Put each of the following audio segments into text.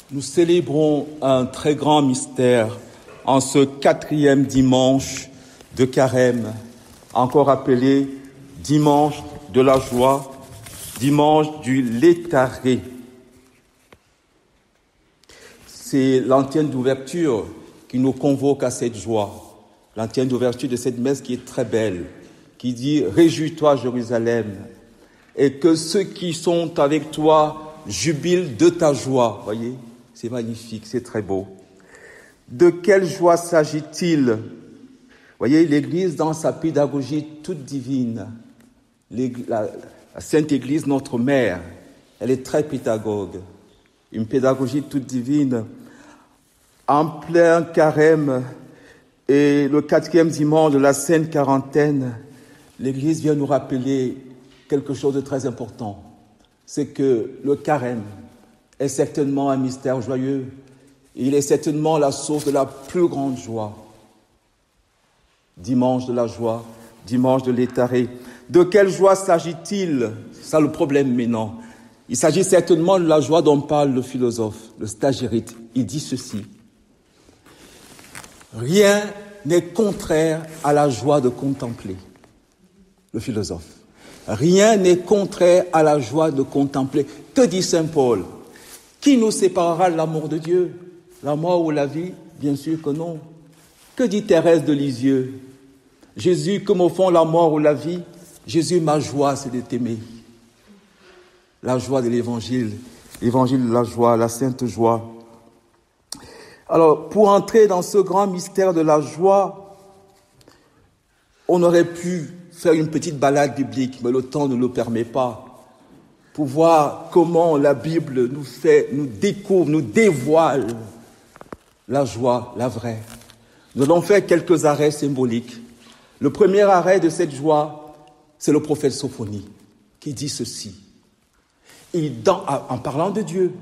Nous célébrons un très grand mystère en ce 4e dimanche de Carême, encore appelé dimanche de la joie, dimanche du Létharé. C'est l'antienne d'ouverture qui nous convoque à cette joie, l'antienne d'ouverture de cette messe qui est très belle, qui dit « Réjouis-toi Jérusalem » et que ceux qui sont avec toi jubilent de ta joie. Voyez, c'est magnifique, c'est très beau. De quelle joie s'agit-il? Voyez, l'Église dans sa pédagogie toute divine, la Sainte Église, notre mère, elle est très pédagogue. Une pédagogie toute divine. En plein carême et le 4e dimanche de la Sainte Quarantaine, l'Église vient nous rappeler quelque chose de très important. C'est que le carême est certainement un mystère joyeux. Il est certainement la source de la plus grande joie. Dimanche de la joie, dimanche de Létharé. De quelle joie s'agit-il? C'est ça le problème maintenant. Il s'agit certainement de la joie dont parle le philosophe, le Stagirite. Il dit ceci. Rien n'est contraire à la joie de contempler. Le philosophe. Rien n'est contraire à la joie de contempler. Que dit saint Paul? Qui nous séparera de l'amour de Dieu? La mort ou la vie? Bien sûr que non. Que dit Thérèse de Lisieux? Jésus, comme au fond la mort ou la vie? Jésus, ma joie, c'est de t'aimer. La joie de l'évangile, l'évangile de la joie, la sainte joie. Alors, pour entrer dans ce grand mystère de la joie, on aurait pu faire une petite balade biblique, mais le temps ne le permet pas, pour voir comment la Bible nous découvre, nous dévoile la joie, la vraie. Nous allons faire quelques arrêts symboliques. Le premier arrêt de cette joie, c'est le prophète Sophonie, qui dit ceci. En parlant de Dieu,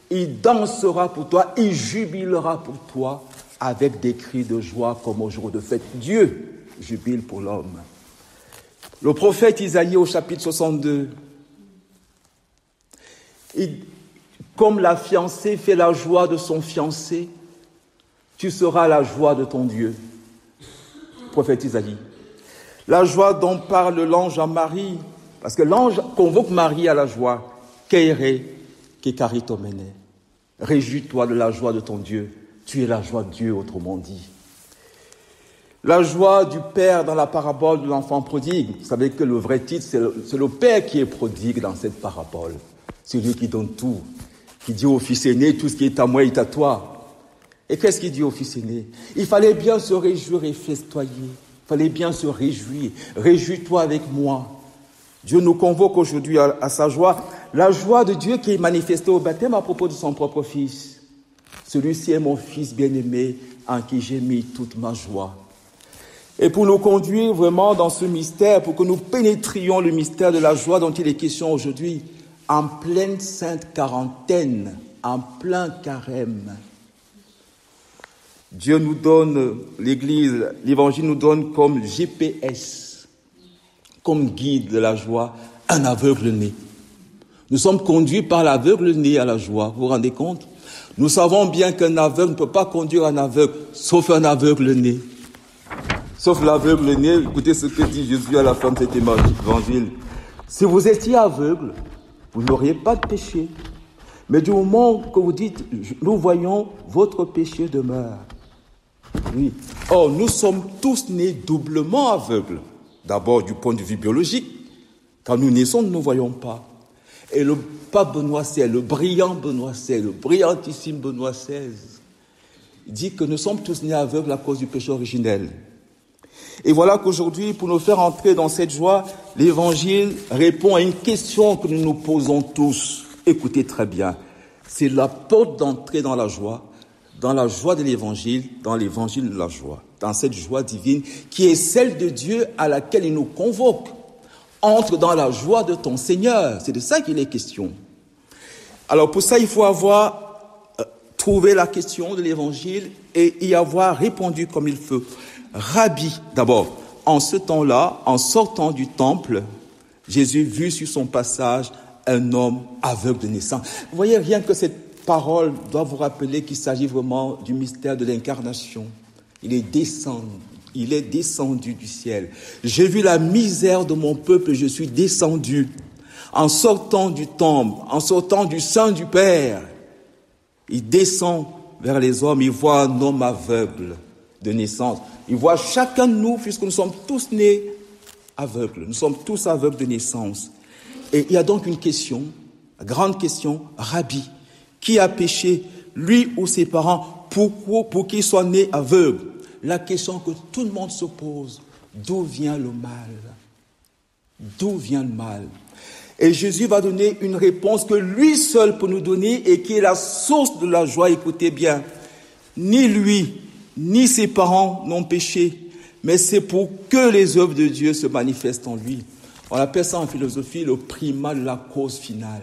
il dansera pour toi, il jubilera pour toi avec des cris de joie comme au jour de fête. Dieu jubile pour l'homme. Le prophète Isaïe au chapitre 62, comme la fiancée fait la joie de son fiancé, tu seras la joie de ton Dieu. Prophète Isaïe. La joie dont parle l'ange à Marie, parce que l'ange convoque Marie à la joie. Keire, kekaritomene. Réjouis-toi de la joie de ton Dieu. Tu es la joie de Dieu, autrement dit. La joie du Père dans la parabole de l'enfant prodigue. Vous savez que le vrai titre, c'est le Père qui est prodigue dans cette parabole. C'est lui qui donne tout, qui dit au fils aîné, tout ce qui est à moi est à toi. Et qu'est-ce qu'il dit au fils aîné? Il fallait bien se réjouir et festoyer. Il fallait bien se réjouir. Réjouis-toi avec moi. Dieu nous convoque aujourd'hui à sa joie. La joie de Dieu qui est manifestée au baptême à propos de son propre Fils. Celui-ci est mon Fils bien-aimé en qui j'ai mis toute ma joie. Et pour nous conduire vraiment dans ce mystère, pour que nous pénétrions le mystère de la joie dont il est question aujourd'hui, en pleine Sainte Quarantaine, en plein carême, Dieu nous donne, l'Église, l'Évangile nous donne comme GPS, comme guide de la joie, un aveugle-né. Nous sommes conduits par l'aveugle-né à la joie, vous vous rendez compte? Nous savons bien qu'un aveugle ne peut pas conduire un aveugle, sauf un aveugle-né. Sauf l'aveugle-né, écoutez ce que dit Jésus à la fin de cet évangile. Si vous étiez aveugle, vous n'auriez pas de péché. Mais du moment que vous dites, nous voyons, votre péché demeure. Oui. Or, nous sommes tous nés doublement aveugles. D'abord, du point de vue biologique. Quand nous naissons, nous ne voyons pas. Et le pape Benoît XVI, le brillant Benoît XVI, le brillantissime Benoît XVI, dit que nous sommes tous nés aveugles à cause du péché originel. Et voilà qu'aujourd'hui, pour nous faire entrer dans cette joie, l'Évangile répond à une question que nous nous posons tous. Écoutez très bien. C'est la porte d'entrée dans la joie de l'Évangile, dans l'Évangile de la joie, dans cette joie divine qui est celle de Dieu à laquelle il nous convoque. Entre dans la joie de ton Seigneur. C'est de ça qu'il est question. Alors pour ça, il faut avoir trouvé la question de l'Évangile et y avoir répondu comme il faut. Rabbi, d'abord, en ce temps-là, en sortant du temple, Jésus vit sur son passage un homme aveugle de naissance. Vous voyez, rien que cette paroles doivent vous rappeler qu'il s'agit vraiment du mystère de l'incarnation. Il est descendu du ciel. J'ai vu la misère de mon peuple et je suis descendu. En sortant du temple, en sortant du sein du Père, il descend vers les hommes, il voit un homme aveugle de naissance. Il voit chacun de nous, puisque nous sommes tous nés aveugles. Nous sommes tous aveugles de naissance. Et il y a donc une question, la grande question, Rabbi, qui a péché, lui ou ses parents, pour qu'il soit né aveugle? La question que tout le monde se pose, d'où vient le mal? D'où vient le mal? Et Jésus va donner une réponse que lui seul peut nous donner et qui est la source de la joie. Écoutez bien, ni lui, ni ses parents n'ont péché, mais c'est pour que les œuvres de Dieu se manifestent en lui. On appelle ça en philosophie le primat de la cause finale.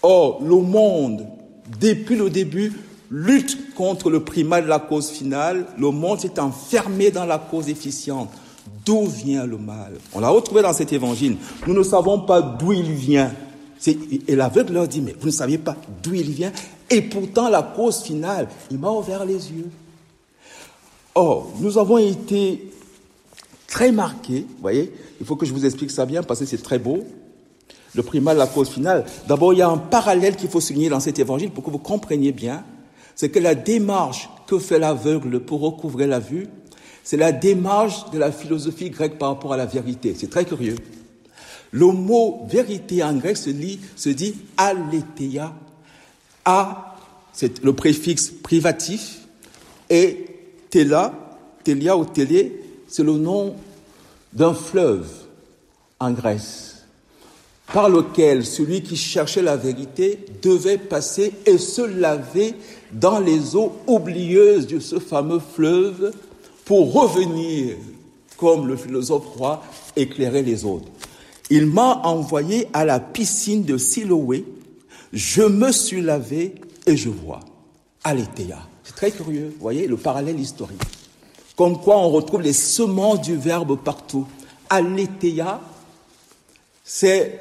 Or, le monde, depuis le début, lutte contre le primat de la cause finale. Le monde s'est enfermé dans la cause efficiente. D'où vient le mal? On l'a retrouvé dans cet évangile. Nous ne savons pas d'où il vient. Et l'aveugle leur dit, mais vous ne saviez pas d'où il vient? Et pourtant, la cause finale, il m'a ouvert les yeux. Or, nous avons été très marqués, vous voyez, il faut que je vous explique ça bien parce que c'est très beau. Le primat de la cause finale. D'abord, il y a un parallèle qu'il faut souligner dans cet évangile pour que vous compreniez bien. C'est que la démarche que fait l'aveugle pour recouvrer la vue, c'est la démarche de la philosophie grecque par rapport à la vérité. C'est très curieux. Le mot vérité en grec se dit aletheia. A, c'est le préfixe privatif, et telia ou télé, c'est le nom d'un fleuve en Grèce, par lequel celui qui cherchait la vérité devait passer et se laver dans les eaux oublieuses de ce fameux fleuve pour revenir, comme le philosophe roi, éclairer les autres. Il m'a envoyé à la piscine de Siloé, je me suis lavé et je vois. Aletheia. C'est très curieux, vous voyez, le parallèle historique. Comme quoi on retrouve les semences du verbe partout. Aletheia, c'est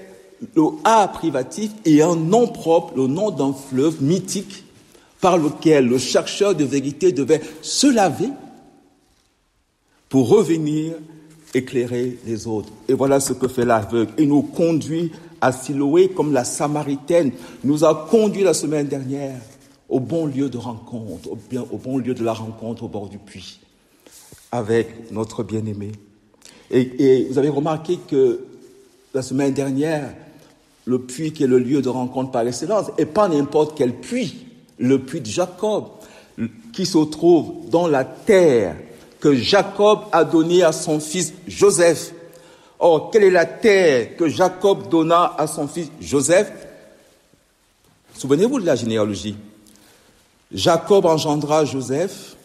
le A privatif et un nom propre, le nom d'un fleuve mythique par lequel le chercheur de vérité devait se laver pour revenir éclairer les autres. Et voilà ce que fait l'aveugle. Il nous conduit à Siloé comme la Samaritaine nous a conduit la semaine dernière au bon lieu de rencontre, au bon lieu de la rencontre au bord du puits avec notre bien-aimé. Et vous avez remarqué que la semaine dernière, le puits qui est le lieu de rencontre par excellence, et pas n'importe quel puits, le puits de Jacob, qui se trouve dans la terre que Jacob a donnée à son fils Joseph. Or, quelle est la terre que Jacob donna à son fils Joseph? Souvenez-vous de la généalogie. Jacob engendra Joseph,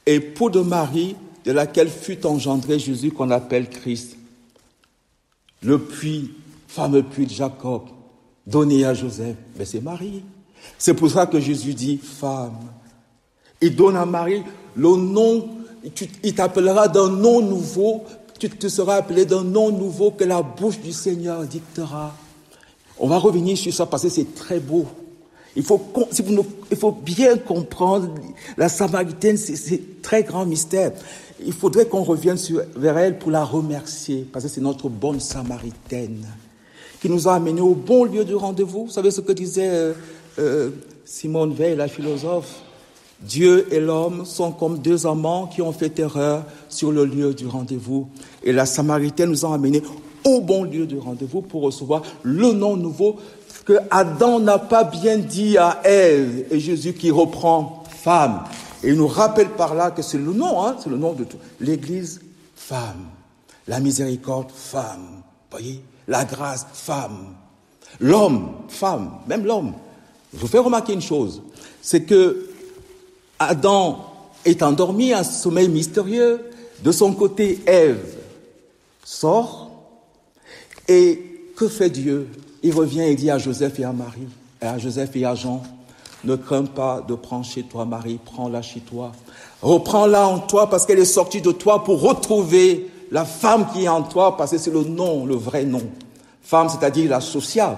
époux de Marie, de laquelle fut engendré Jésus qu'on appelle Christ. Le puits, fameux puits de Jacob, donné à Joseph, mais c'est Marie. C'est pour ça que Jésus dit femme. Il donne à Marie le nom, il t'appellera d'un nom nouveau, tu te seras appelé d'un nom nouveau que la bouche du Seigneur dictera. On va revenir sur ça parce que c'est très beau. Il faut bien comprendre la Samaritaine, c'est très grand mystère. Il faudrait qu'on revienne vers elle pour la remercier, parce que c'est notre bonne Samaritaine qui nous a amenés au bon lieu de rendez-vous. Vous savez ce que disait Simone Veil, la philosophe? Dieu et l'homme sont comme deux amants qui ont fait erreur sur le lieu du rendez-vous. Et la Samaritaine nous a amenés au bon lieu de rendez-vous pour recevoir le nom nouveau que Adam n'a pas bien dit à Ève, et Jésus qui reprend femme. Et il nous rappelle par là que c'est le nom, c'est le nom de tout. L'Église, femme. La miséricorde, femme. Vous voyez? La grâce, femme. L'homme, femme. Même l'homme. Je vous fais remarquer une chose. C'est que Adam est endormi, un sommeil mystérieux. De son côté, Ève sort. Et que fait Dieu? Il revient et dit à Joseph et à Marie, et à Joseph et à Jean, ne crains pas de prendre chez toi Marie, prends-la chez toi. Reprends-la en toi parce qu'elle est sortie de toi pour retrouver la femme qui est en toi parce que c'est le nom, le vrai nom. Femme, c'est-à-dire la sociale.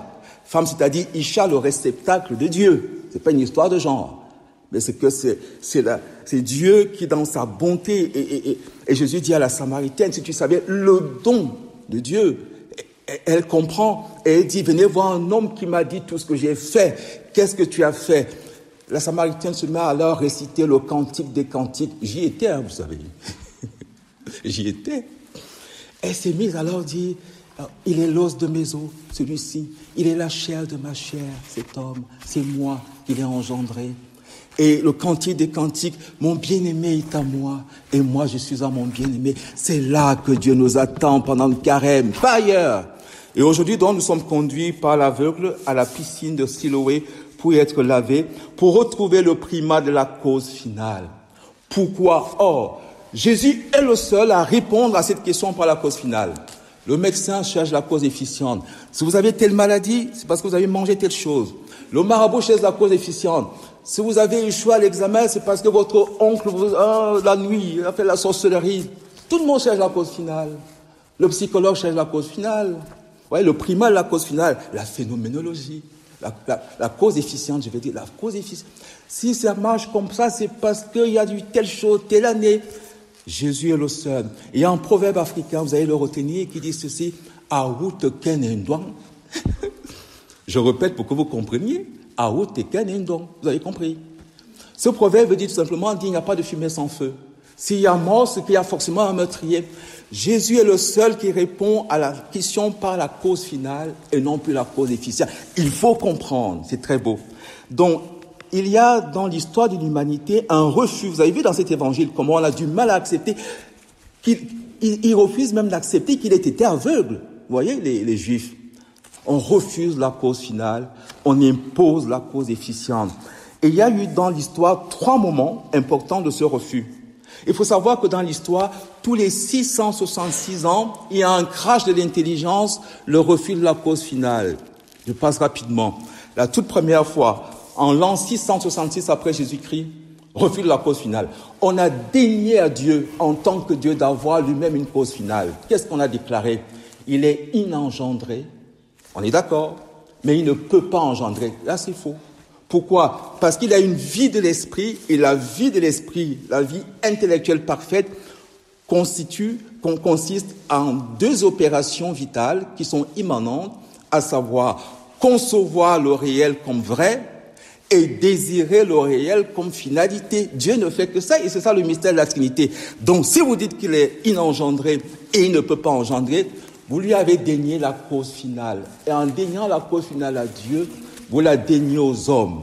Femme, c'est-à-dire Isha, le réceptacle de Dieu. C'est pas une histoire de genre. Mais c'est que c'est Dieu qui, dans sa bonté, et Jésus dit à la Samaritaine, si tu savais le don de Dieu, elle comprend, et elle dit, venez voir un homme qui m'a dit tout ce que j'ai fait. Qu'est-ce que tu as fait? La Samaritaine se met alors à réciter le cantique des cantiques. J'y étais, hein, vous savez. J'y étais. Elle s'est mise alors à dire, il est l'os de mes os, celui-ci. Il est la chair de ma chair, cet homme. C'est moi qui l'ai engendré. Et le cantique des cantiques, mon bien-aimé est à moi, et moi je suis à mon bien-aimé. C'est là que Dieu nous attend pendant le carême, pas ailleurs. Et aujourd'hui, donc, nous sommes conduits par l'aveugle à la piscine de Siloé pour y être lavés, pour retrouver le primat de la cause finale. Pourquoi? Or, Jésus est le seul à répondre à cette question par la cause finale. Le médecin cherche la cause efficiente. Si vous avez telle maladie, c'est parce que vous avez mangé telle chose. Le marabout cherche la cause efficiente. Si vous avez échoué à l'examen, c'est parce que votre oncle, la nuit, a fait la sorcellerie. Tout le monde cherche la cause finale. Le psychologue cherche la cause finale. Ouais, le primat de la cause finale, la phénoménologie. La cause efficiente, je veux dire, la cause efficiente. Si ça marche comme ça, c'est parce qu'il y a eu telle chose, telle année. Jésus est le seul. Il y a un proverbe africain, vous allez le retenir, qui dit ceci, Aout ken endouan. Je répète pour que vous compreniez. Aout ken endouan. Vous avez compris. Ce proverbe dit tout simplement, il n'y a pas de fumée sans feu. S'il y a mort, c'est qu'il y a forcément un meurtrier. Jésus est le seul qui répond à la question par la cause finale et non plus la cause efficiente. Il faut comprendre, c'est très beau. Donc, il y a dans l'histoire de l'humanité un refus. Vous avez vu dans cet évangile comment on a du mal à accepter, il refuse même d'accepter qu'il ait été aveugle. Vous voyez, les Juifs. On refuse la cause finale, on impose la cause efficiente. Et il y a eu dans l'histoire 3 moments importants de ce refus. Il faut savoir que dans l'histoire, tous les 666 ans, il y a un crash de l'intelligence, le refus de la cause finale. Je passe rapidement. La toute première fois, en l'an 666 après Jésus-Christ, refus de la cause finale. On a dénié à Dieu, en tant que Dieu, d'avoir lui-même une cause finale. Qu'est-ce qu'on a déclaré? Il est inengendré. On est d'accord, mais il ne peut pas engendrer. Là, c'est faux. Pourquoi? Parce qu'il a une vie de l'esprit, et la vie de l'esprit, la vie intellectuelle parfaite, consiste en 2 opérations vitales qui sont immanentes, à savoir concevoir le réel comme vrai et désirer le réel comme finalité. Dieu ne fait que ça, et c'est ça le mystère de la Trinité. Donc, si vous dites qu'il est inengendré et il ne peut pas engendrer, vous lui avez dénié la cause finale. Et en déniant la cause finale à Dieu, vous la déniez aux hommes.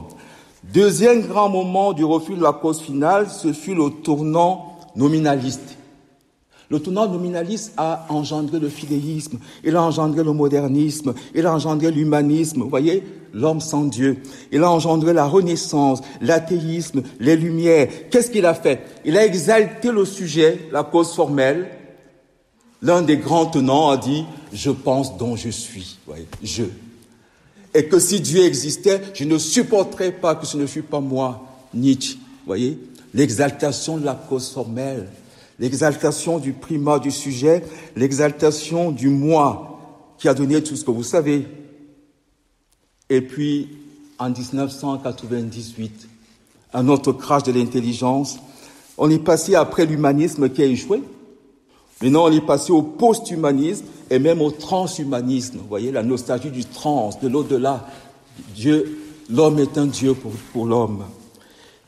Deuxième grand moment du refus de la cause finale, ce fut le tournant nominaliste. Le tournant nominaliste a engendré le fidéisme, il a engendré le modernisme, il a engendré l'humanisme, vous voyez, l'homme sans Dieu. Il a engendré la Renaissance, l'athéisme, les Lumières. Qu'est-ce qu'il a fait? Il a exalté le sujet, la cause formelle. L'un des grands tenants a dit « Je pense dont je suis ». Vous voyez, je. Et que si Dieu existait, je ne supporterais pas que ce ne fût pas moi, Nietzsche. Vous voyez, l'exaltation de la cause formelle, l'exaltation du primat du sujet, l'exaltation du moi qui a donné tout ce que vous savez. Et puis, en 1998, un autre crash de l'intelligence, on est passé après l'humanisme qui a échoué. Maintenant, on est passé au post-humanisme et même au transhumanisme. Vous voyez, la nostalgie du trans, de l'au-delà. Dieu, l'homme est un Dieu pour l'homme.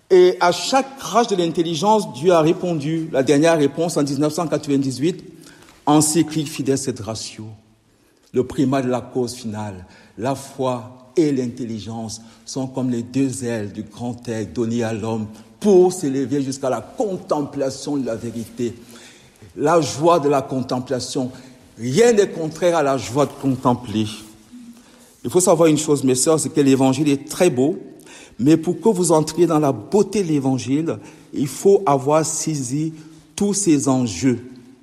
Et à chaque crash de l'intelligence, Dieu a répondu. La dernière réponse, en 1998, encyclique Fides et Ratio. Le primat de la cause finale. La foi et l'intelligence sont comme les 2 ailes du grand aigle données à l'homme pour s'élever jusqu'à la contemplation de la vérité. La joie de la contemplation. Rien n'est contraire à la joie de contempler. Il faut savoir une chose, mes sœurs, c'est que l'évangile est très beau, mais pour que vous entriez dans la beauté de l'évangile, il faut avoir saisi tous ces enjeux,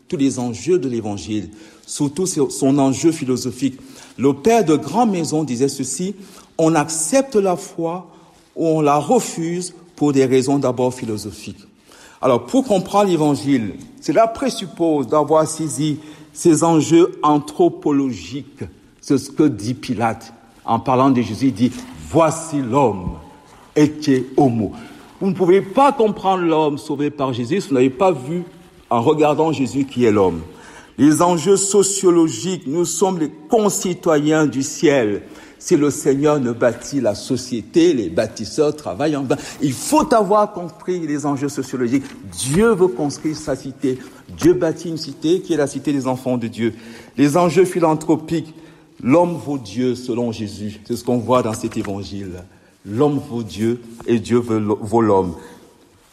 tous les enjeux de l'évangile, surtout son enjeu philosophique. Le père de Grand Maison disait ceci, on accepte la foi ou on la refuse pour des raisons d'abord philosophiques. Alors, pour comprendre l'évangile, cela présuppose d'avoir saisi ces enjeux anthropologiques. C'est ce que dit Pilate. en parlant de Jésus, il dit « Voici l'homme, ecce homo ». Vous ne pouvez pas comprendre l'homme sauvé par Jésus si vous n'avez pas vu en regardant Jésus qui est l'homme. Les enjeux sociologiques, nous sommes les concitoyens du ciel. Si le Seigneur ne bâtit la société, les bâtisseurs travaillent en vain. Il faut avoir compris les enjeux sociologiques. Dieu veut construire sa cité. Dieu bâtit une cité qui est la cité des enfants de Dieu. Les enjeux philanthropiques, l'homme vaut Dieu selon Jésus. C'est ce qu'on voit dans cet évangile. L'homme vaut Dieu et Dieu vaut l'homme.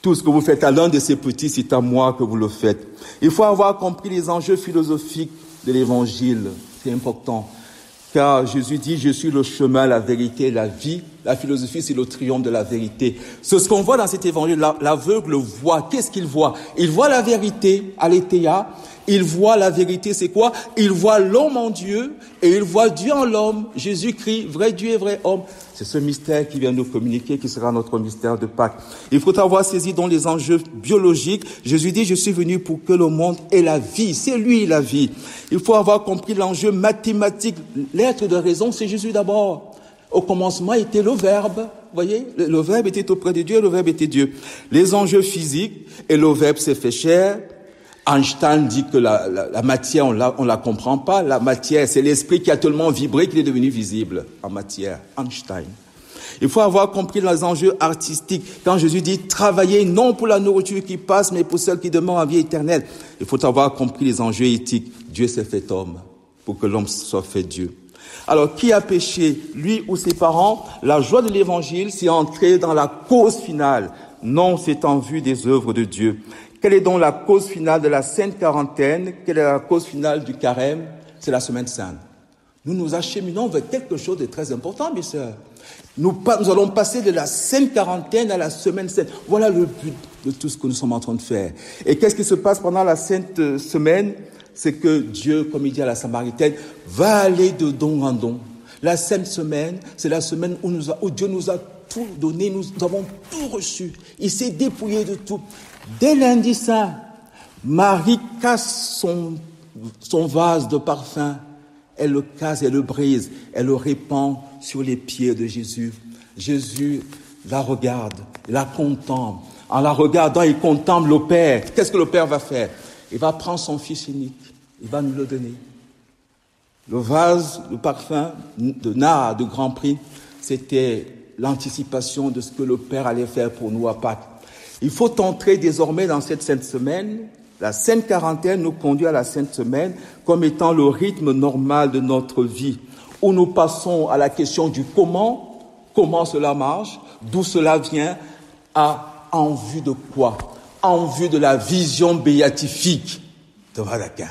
Tout ce que vous faites à l'un de ces petits, c'est à moi que vous le faites. Il faut avoir compris les enjeux philosophiques de l'évangile. C'est important. Car Jésus dit, je suis le chemin, la vérité et la vie. La philosophie, c'est le triomphe de la vérité. C'est ce qu'on voit dans cet évangile. L'aveugle voit. Qu'est-ce qu'il voit? Il voit la vérité, aletheia. Il voit la vérité, c'est quoi? Il voit l'homme en Dieu et il voit Dieu en l'homme. Jésus-Christ, vrai Dieu et vrai homme. C'est ce mystère qui vient nous communiquer, qui sera notre mystère de Pâques. Il faut avoir saisi dans les enjeux biologiques. Jésus dit, je suis venu pour que le monde ait la vie. C'est lui la vie. Il faut avoir compris l'enjeu mathématique. L'être de raison, c'est Jésus d'abord. Au commencement était le Verbe. Vous voyez, le Verbe était auprès de Dieu, le Verbe était Dieu. Les enjeux physiques, et le Verbe s'est fait chair. Einstein dit que la matière, on la comprend pas. La matière, c'est l'esprit qui a tellement vibré qu'il est devenu visible en matière. Einstein. Il faut avoir compris les enjeux artistiques. Quand Jésus dit travailler non pour la nourriture qui passe, mais pour celle qui demeure en vie éternelle. Il faut avoir compris les enjeux éthiques. Dieu s'est fait homme pour que l'homme soit fait Dieu. Alors, qui a péché, lui ou ses parents? La joie de l'évangile, c'est entrer dans la cause finale. Non, c'est en vue des œuvres de Dieu. Quelle est donc la cause finale de la Sainte Quarantaine? Quelle est la cause finale du Carême? C'est la Semaine Sainte. Nous nous acheminons vers quelque chose de très important, mes sœurs. Nous allons passer de la Sainte Quarantaine à la Semaine Sainte. Voilà le but de tout ce que nous sommes en train de faire. Et qu'est-ce qui se passe pendant la Sainte Semaine? C'est que Dieu, comme il dit à la Samaritaine, va aller de don en don. La Sainte Semaine, c'est la semaine où Dieu nous a tout donné, nous avons tout reçu. Il s'est dépouillé de tout. Dès lundi saint, Marie casse son vase de parfum. Elle le casse, elle le brise, elle le répand sur les pieds de Jésus. Jésus la regarde, la contemple. En la regardant, il contemple le Père. Qu'est-ce que le Père va faire? Il va prendre son Fils unique, il va nous le donner. Le vase, le parfum de nard, de grand prix, c'était l'anticipation de ce que le Père allait faire pour nous à Pâques. Il faut entrer désormais dans cette Sainte Semaine. La Sainte Quarantaine nous conduit à la Sainte Semaine comme étant le rythme normal de notre vie, où nous passons à la question du comment cela marche, d'où cela vient, en vue de quoi? En vue de la vision béatifique. Thomas d'Aquin.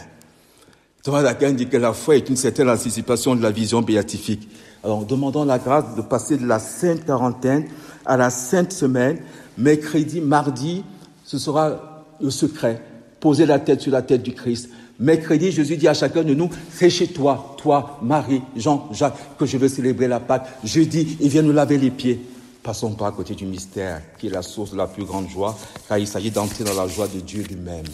Thomas d'Aquin dit que la foi est une certaine anticipation de la vision béatifique. Alors, demandons la grâce de passer de la Sainte Quarantaine à la Sainte Semaine. Mercredi, mardi, ce sera le secret. Poser la tête sur la tête du Christ. Mercredi, Jésus dit à chacun de nous, c'est chez toi, Marie, Jean, Jacques, que je veux célébrer la Pâque. Jeudi, il vient nous laver les pieds. Passons pas à côté du mystère, qui est la source de la plus grande joie, car il s'agit d'entrer dans la joie de Dieu lui-même.